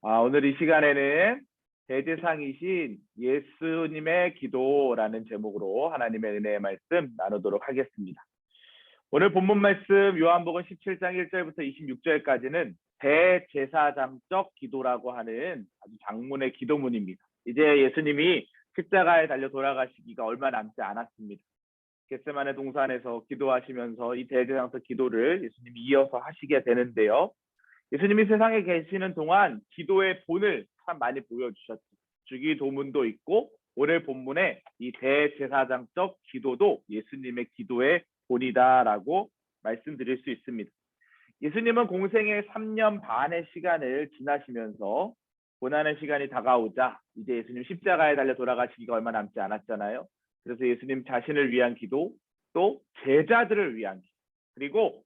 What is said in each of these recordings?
오늘 이 시간에는 대제상이신 예수님의 기도라는 제목으로 하나님의 은혜의 말씀 나누도록 하겠습니다. 오늘 본문 말씀 요한복음 17장 1절부터 26절까지는 대제사장적 기도라고 하는 아주 장문의 기도문입니다. 이제 예수님이 십자가에 달려 돌아가시기가 얼마 남지 않았습니다. 겟세마네 동산에서 기도하시면서 이 대제사장적 기도를 예수님이 이어서 하시게 되는데요. 예수님이 세상에 계시는 동안 기도의 본을 참 많이 보여주셨죠. 주기도문도 있고 오늘 본문에 이 대제사장적 기도도 예수님의 기도의 본이다라고 말씀드릴 수 있습니다. 예수님은 공생의 3년 반의 시간을 지나시면서 고난의 시간이 다가오자 이제 예수님 십자가에 달려 돌아가시기가 얼마 남지 않았잖아요. 그래서 예수님 자신을 위한 기도, 또 제자들을 위한 기도, 그리고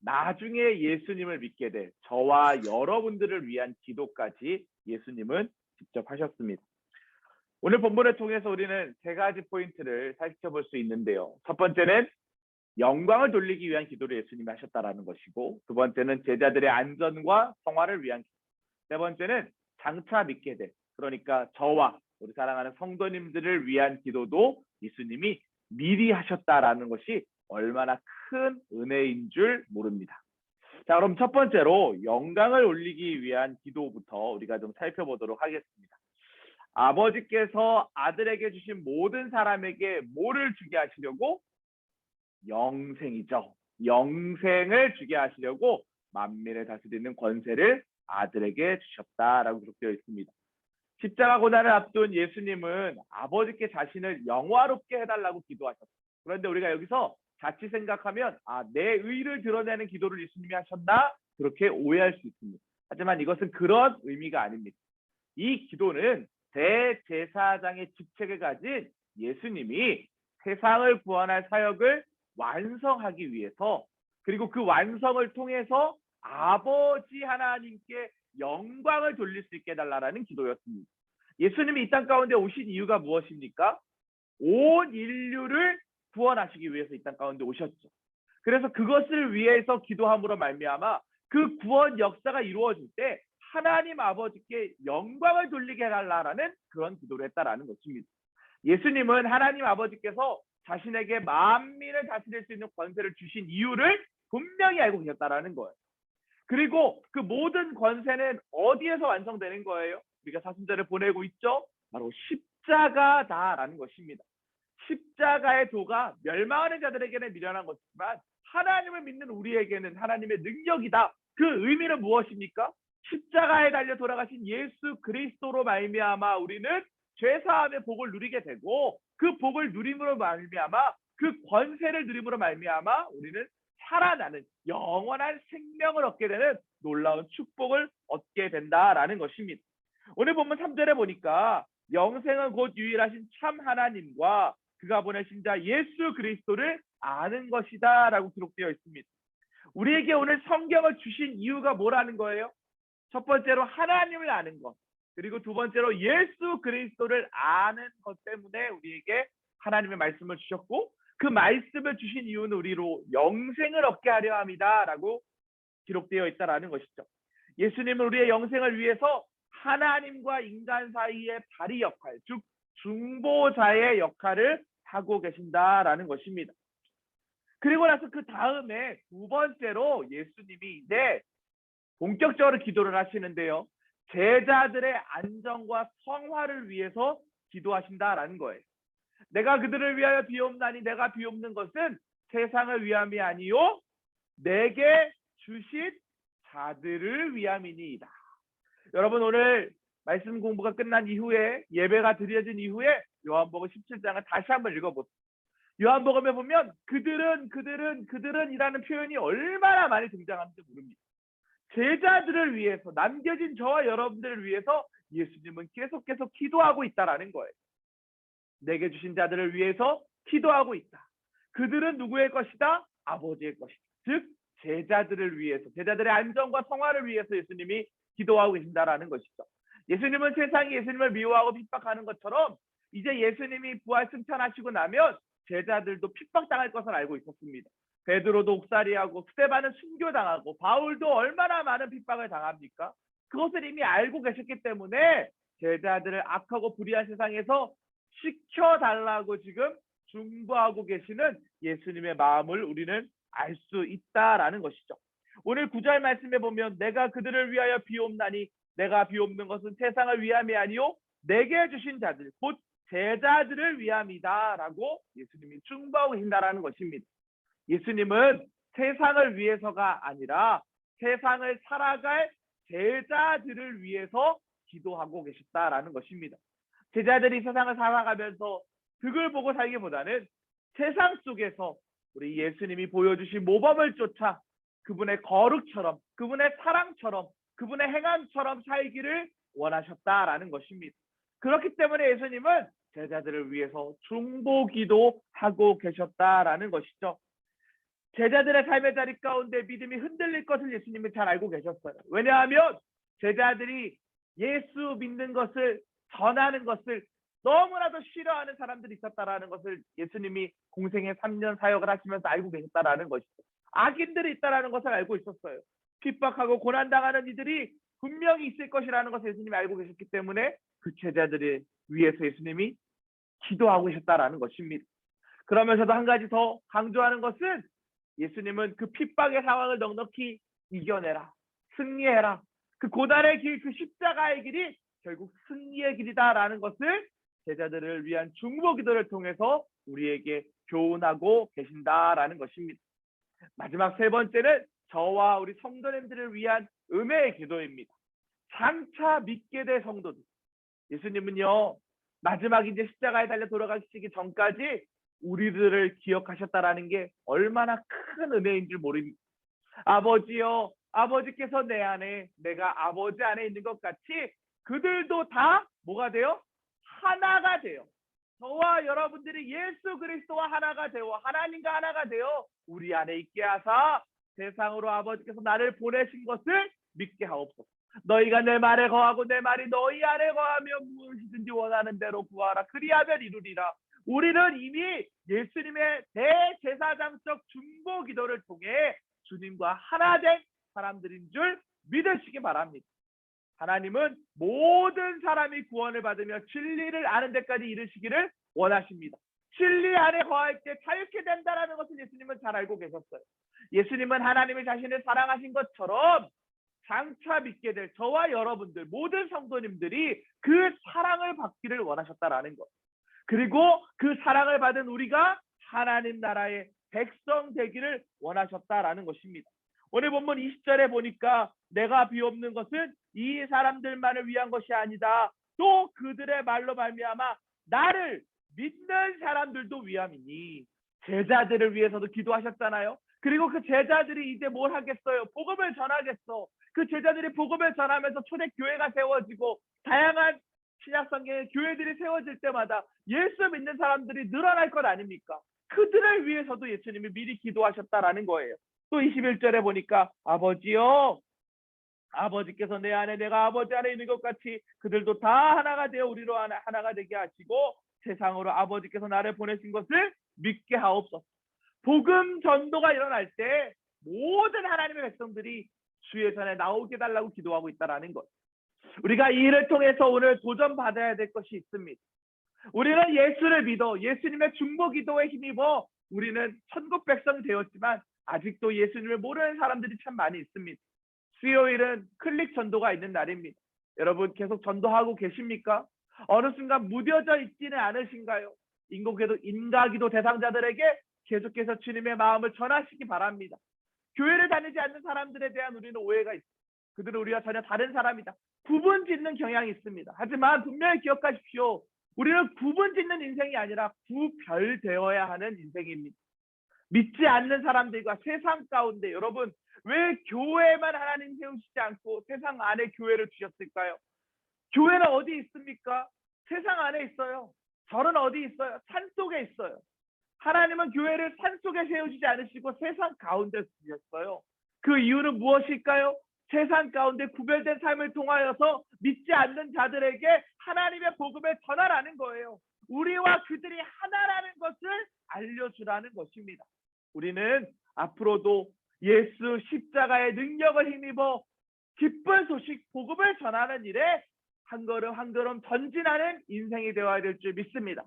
나중에 예수님을 믿게 될 저와 여러분들을 위한 기도까지 예수님은 직접 하셨습니다. 오늘 본문을 통해서 우리는 세 가지 포인트를 살펴볼 수 있는데요. 첫 번째는 영광을 돌리기 위한 기도를 예수님이 하셨다라는 것이고, 두 번째는 제자들의 안전과 성화를 위한 기도, 세 번째는 장차 믿게 될, 그러니까 저와 우리 사랑하는 성도님들을 위한 기도도 예수님이 미리 하셨다라는 것이 얼마나 큰 은혜인 줄 모릅니다. 자, 그럼 첫 번째로 영광을 올리기 위한 기도부터 우리가 좀 살펴보도록 하겠습니다. 아버지께서 아들에게 주신 모든 사람에게 뭐를 주게 하시려고? 영생이죠. 영생을 주게 하시려고 만민을 다스리는 권세를 아들에게 주셨다라고 기록되어 있습니다. 십자가 고난을 앞둔 예수님은 아버지께 자신을 영화롭게 해달라고 기도하셨어요. 그런데 우리가 여기서 자칫 생각하면 내 의를 드러내는 기도를 예수님이 하셨나? 그렇게 오해할 수 있습니다. 하지만 이것은 그런 의미가 아닙니다. 이 기도는 대제사장의 직책을 가진 예수님이 세상을 구원할 사역을 완성하기 위해서, 그리고 그 완성을 통해서 아버지 하나님께 영광을 돌릴 수 있게 해달라는 기도였습니다. 예수님이 이 땅 가운데 오신 이유가 무엇입니까? 온 인류를 구원하시기 위해서 이 땅 가운데 오셨죠. 그래서 그것을 위해서 기도함으로 말미암아 그 구원 역사가 이루어질 때 하나님 아버지께 영광을 돌리게 해달라는 그런 기도를 했다라는 것입니다. 예수님은 하나님 아버지께서 자신에게 만민을 다스릴 수 있는 권세를 주신 이유를 분명히 알고 계셨다라는 거예요. 그리고 그 모든 권세는 어디에서 완성되는 거예요? 우리가 사순절을 보내고 있죠? 바로 십자가다라는 것입니다. 십자가의 도가 멸망하는 자들에게는 미련한 것이지만 하나님을 믿는 우리에게는 하나님의 능력이다. 그 의미는 무엇입니까? 십자가에 달려 돌아가신 예수 그리스도로 말미암아 우리는 죄사함의 복을 누리게 되고, 그 복을 누림으로 말미암아, 그 권세를 누림으로 말미암아 우리는 살아나는 영원한 생명을 얻게 되는 놀라운 축복을 얻게 된다라는 것입니다. 오늘 본문 3절에 보니까 영생은 곧 유일하신 참 하나님과 그가 보내신 자 예수 그리스도를 아는 것이다 라고 기록되어 있습니다. 우리에게 오늘 성경을 주신 이유가 뭐라는 거예요? 첫 번째로 하나님을 아는 것, 그리고 두 번째로 예수 그리스도를 아는 것 때문에 우리에게 하나님의 말씀을 주셨고, 그 말씀을 주신 이유는 우리로 영생을 얻게 하려 함이다 라고 기록되어 있다라는 것이죠. 예수님은 우리의 영생을 위해서 하나님과 인간 사이의 다리 역할, 즉 중보자의 역할을 하고 계신다라는 것입니다. 그리고 나서 그 다음에 두 번째로 예수님이 이제 본격적으로 기도를 하시는데요. 제자들의 안전과 성화를 위해서 기도하신다라는 거예요. 내가 그들을 위하여 비옵나니 내가 비옵는 것은 세상을 위함이 아니요 내게 주신 자들을 위함이니이다. 여러분, 오늘 말씀 공부가 끝난 이후에, 예배가 드려진 이후에 요한복음 17장을 다시 한번 읽어보세요. 요한복음에 보면 그들은 이라는 표현이 얼마나 많이 등장하는지 모릅니다. 제자들을 위해서, 남겨진 저와 여러분들을 위해서 예수님은 계속 기도하고 있다라는 거예요. 내게 주신 자들을 위해서 기도하고 있다. 그들은 누구의 것이다? 아버지의 것이다. 즉 제자들을 위해서, 제자들의 안전과 성화를 위해서 예수님이 기도하고 계신다라는 것이죠. 예수님은 세상이 예수님을 미워하고 핍박하는 것처럼 이제 예수님이 부활 승천하시고 나면 제자들도 핍박당할 것을 알고 있었습니다. 베드로도 옥살이하고 스데반은 순교당하고 바울도 얼마나 많은 핍박을 당합니까? 그것을 이미 알고 계셨기 때문에 제자들을 악하고 불의한 세상에서 지켜달라고 지금 중보하고 계시는 예수님의 마음을 우리는 알 수 있다라는 것이죠. 오늘 9절 말씀에 보면 내가 그들을 위하여 비옵나니 내가 비옵는 것은 세상을 위함이 아니요 내게 주신 자들 곧 제자들을 위함이다라고 예수님이 중보하고 계신다라는 것입니다. 예수님은 세상을 위해서가 아니라 세상을 살아갈 제자들을 위해서 기도하고 계셨다라는 것입니다. 제자들이 세상을 살아가면서 득을 보고 살기보다는 세상 속에서 우리 예수님이 보여주신 모범을 쫓아 그분의 거룩처럼, 그분의 사랑처럼, 그분의 행함처럼 살기를 원하셨다라는 것입니다. 그렇기 때문에 예수님은 제자들을 위해서 중보기도 하고 계셨다라는 것이죠. 제자들의 삶의 자리 가운데 믿음이 흔들릴 것을 예수님은 잘 알고 계셨어요. 왜냐하면 제자들이 예수 믿는 것을 전하는 것을 너무나도 싫어하는 사람들이 있었다라는 것을 예수님이 공생의 3년 사역을 하시면서 알고 계셨다라는 것이죠. 악인들이 있다라는 것을 알고 있었어요. 핍박하고 고난당하는 이들이 분명히 있을 것이라는 것을 예수님이 알고 계셨기 때문에 그 제자들을 위해서 예수님이 기도하고 계셨다라는 것입니다. 그러면서도 한 가지 더 강조하는 것은 예수님은 그 핍박의 상황을 넉넉히 이겨내라, 승리해라. 그 고난의 길, 그 십자가의 길이 결국 승리의 길이다라는 것을 제자들을 위한 중보 기도를 통해서 우리에게 교훈하고 계신다라는 것입니다. 마지막 세 번째는 저와 우리 성도님들을 위한 은혜의 기도입니다. 장차 믿게 될 성도들. 예수님은요, 마지막 이제 십자가에 달려 돌아가시기 전까지 우리들을 기억하셨다라는 게 얼마나 큰 은혜인 줄 모릅니다. 아버지요, 아버지께서 내 안에, 내가 아버지 안에 있는 것 같이 그들도 다 뭐가 돼요? 하나가 돼요. 저와 여러분들이 예수 그리스도와 하나가 되어 하나님과 하나가 되어 우리 안에 있게 하사 세상으로 아버지께서 나를 보내신 것을 믿게 하옵소서. 너희가 내 말에 거하고 내 말이 너희 안에 거하며 무엇이든지 원하는 대로 구하라. 그리하면 이루리라. 우리는 이미 예수님의 대제사장적 중보 기도를 통해 주님과 하나 된 사람들인 줄 믿으시기 바랍니다. 하나님은 모든 사람이 구원을 받으며 진리를 아는 데까지 이르시기를 원하십니다. 진리 안에 거할 때 자유케 된다는 것을 예수님은 잘 알고 계셨어요. 예수님은 하나님이 자신을 사랑하신 것처럼 장차 믿게 될 저와 여러분들 모든 성도님들이 그 사랑을 받기를 원하셨다라는 것. 그리고 그 사랑을 받은 우리가 하나님 나라의 백성 되기를 원하셨다라는 것입니다. 오늘 본문 20절에 보니까 내가 비옵는 것은 이 사람들만을 위한 것이 아니다. 또 그들의 말로 말미암아 나를 믿는 사람들도 위함이니. 제자들을 위해서도 기도하셨잖아요. 그리고 그 제자들이 이제 뭘 하겠어요? 복음을 전하겠어. 그 제자들이 복음을 전하면서 초대교회가 세워지고 다양한 신약성경의 교회들이 세워질 때마다 예수 믿는 사람들이 늘어날 것 아닙니까? 그들을 위해서도 예수님이 미리 기도하셨다라는 거예요. 또 21절에 보니까 아버지요, 아버지께서 내 안에 내가 아버지 안에 있는 것 같이 그들도 다 하나가 되어 우리로 하나가 되게 하시고 세상으로 아버지께서 나를 보내신 것을 믿게 하옵소서. 복음 전도가 일어날 때 모든 하나님의 백성들이 주의 전에 나오게 달라고 기도하고 있다라는 것. 우리가 이 일을 통해서 오늘 도전받아야 될 것이 있습니다. 우리는 예수를 믿어 예수님의 중보 기도에 힘입어 우리는 천국 백성이 되었지만 아직도 예수님을 모르는 사람들이 참 많이 있습니다. 수요일은 클릭 전도가 있는 날입니다. 여러분 계속 전도하고 계십니까? 어느 순간 무뎌져 있지는 않으신가요? 인가기도 대상자들에게 계속해서 주님의 마음을 전하시기 바랍니다. 교회를 다니지 않는 사람들에 대한 우리는 오해가 있습니다. 그들은 우리와 전혀 다른 사람이다. 구분 짓는 경향이 있습니다. 하지만 분명히 기억하십시오. 우리는 구분 짓는 인생이 아니라 구별되어야 하는 인생입니다. 믿지 않는 사람들과 세상 가운데 여러분 왜 교회만 하나님 세우시지 않고 세상 안에 교회를 주셨을까요? 교회는 어디 있습니까? 세상 안에 있어요. 절은 어디 있어요? 산 속에 있어요. 하나님은 교회를 산 속에 세우시지 않으시고 세상 가운데 주셨어요. 그 이유는 무엇일까요? 세상 가운데 구별된 삶을 통하여서 믿지 않는 자들에게 하나님의 복음을 전하라는 거예요. 우리와 그들이 하나라는 것을 알려주라는 것입니다. 우리는 앞으로도 예수 십자가의 능력을 힘입어 기쁜 소식, 복음을 전하는 일에 한 걸음 한 걸음 전진하는 인생이 되어야 될 줄 믿습니다.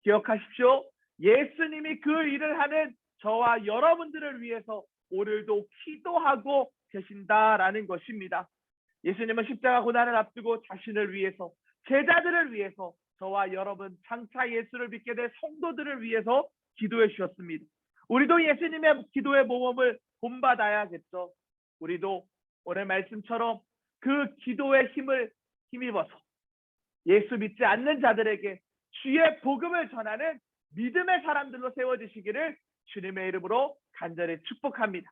기억하십시오. 예수님이 그 일을 하는 저와 여러분들을 위해서 오늘도 기도하고 계신다라는 것입니다. 예수님은 십자가 고난을 앞두고 자신을 위해서, 제자들을 위해서, 저와 여러분 장차 예수를 믿게 될 성도들을 위해서 기도해 주셨습니다. 우리도 예수님의 기도의 모범을 본받아야겠죠. 우리도 오늘 말씀처럼 그 기도의 힘을 힘입어서 예수 믿지 않는 자들에게 주의 복음을 전하는 믿음의 사람들로 세워지시기를 주님의 이름으로 간절히 축복합니다.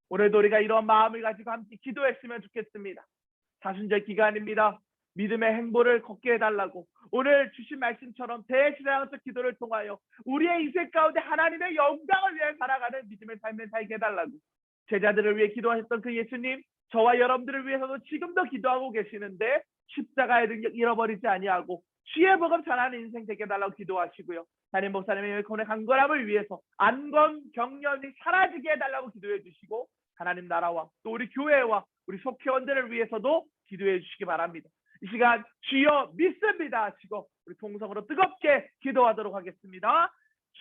오늘도 우리가 이런 마음을 가지고 함께 기도했으면 좋겠습니다. 사순절 기간입니다. 믿음의 행보를 걷게 해달라고 오늘 주신 말씀처럼 대신앙적 기도를 통하여 우리의 인생 가운데 하나님의 영광을 위해 살아가는 믿음의 삶을 살게 해달라고 제자들을 위해 기도하셨던 그 예수님, 저와 여러분들을 위해서도 지금도 기도하고 계시는데 십자가의 능력 잃어버리지 아니하고 주의 복음 전하는 인생 되게 해달라고 기도하시고요. 담임 목사님의 오늘 강건함을 위해서 안건 경련이 사라지게 해달라고 기도해 주시고 하나님 나라와 또 우리 교회와 우리 속회원들을 위해서도 기도해 주시기 바랍니다. 이 시간 주여 믿습니다 하시고 우리 통성으로 뜨겁게 기도하도록 하겠습니다.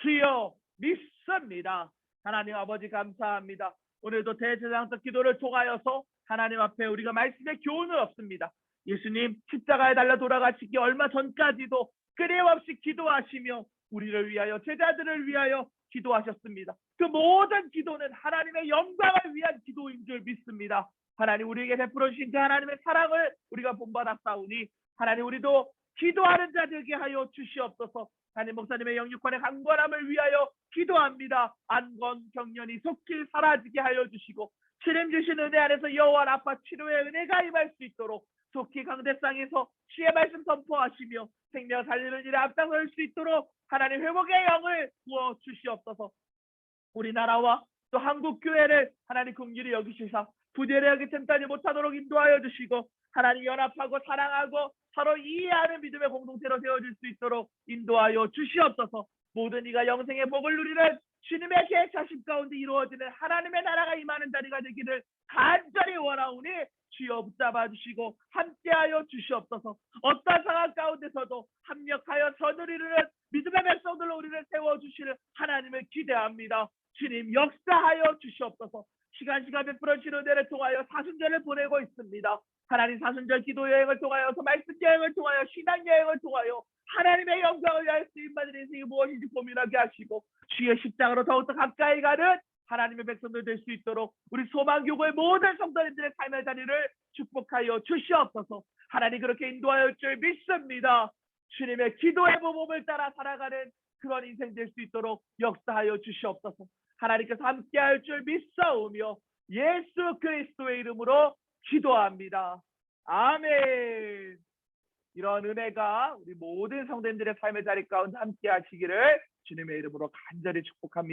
주여 믿습니다. 하나님 아버지 감사합니다. 오늘도 대제사장적 기도를 통하여서 하나님 앞에 우리가 말씀의 교훈을 얻습니다. 예수님 십자가에 달려 돌아가시기 얼마 전까지도 끊임없이 기도하시며 우리를 위하여 제자들을 위하여 기도하셨습니다. 그 모든 기도는 하나님의 영광을 위한 기도인 줄 믿습니다. 하나님 우리에게 베풀어 주신 그 하나님의 사랑을 우리가 본받았사오니 하나님 우리도 기도하는 자 되게 하여 주시옵소서. 담임 목사님의 영육권의 강건함을 위하여 기도합니다. 안건 경련이 속히 사라지게 하여 주시고 주님 주신 은혜 안에서 여호와 라파 치료의 은혜가 임할 수 있도록 속히 강대상에서 주의 말씀 선포하시며 생명 살리는 일에 앞장설 수 있도록 하나님 회복의 영을 부어 주시옵소서. 우리나라와 또 한국 교회를 하나님 긍휼히 여기시사 부대를 여기 틈타지 못하도록 인도하여 주시고 하나님 연합하고 사랑하고 서로 이해하는 믿음의 공동체로 세워질 수 있도록 인도하여 주시옵소서. 모든 이가 영생의 복을 누리는 주님의 계획하심 가운데 이루어지는 하나님의 나라가 임하는 자리가 되기를 간절히 원하오니 주여 붙잡아 주시고 함께하여 주시옵소서. 어떤 상황 가운데서도 합력하여 선을 이루는 믿음의 백성들로 우리를 세워주시는 하나님을 기대합니다. 주님 역사하여 주시옵소서. 시간 베풀어 주시는 은혜를 통하여 사순절을 보내고 있습니다. 하나님 사순절 기도 여행을 통하여서 말씀 여행을 통하여 신앙 여행을 통하여 하나님의 영광을 위하여 쓰임받은 인생이 무엇인지 고민하게 하시고 주의 십자가로 더욱더 가까이 가는 하나님의 백성들 될 수 있도록 우리 소망교구의 모든 성도님들의 삶의 자리를 축복하여 주시옵소서. 하나님 그렇게 인도하여 줄 믿습니다. 주님의 기도의 모범을 따라 살아가는 그런 인생 될 수 있도록 역사하여 주시옵소서. 하나님께서 함께할 줄 믿사오며 예수 그리스도의 이름으로 기도합니다. 아멘. 이런 은혜가 우리 모든 성도님들의 삶의 자리 가운데 함께 하시기를 주님의 이름으로 간절히 축복합니다.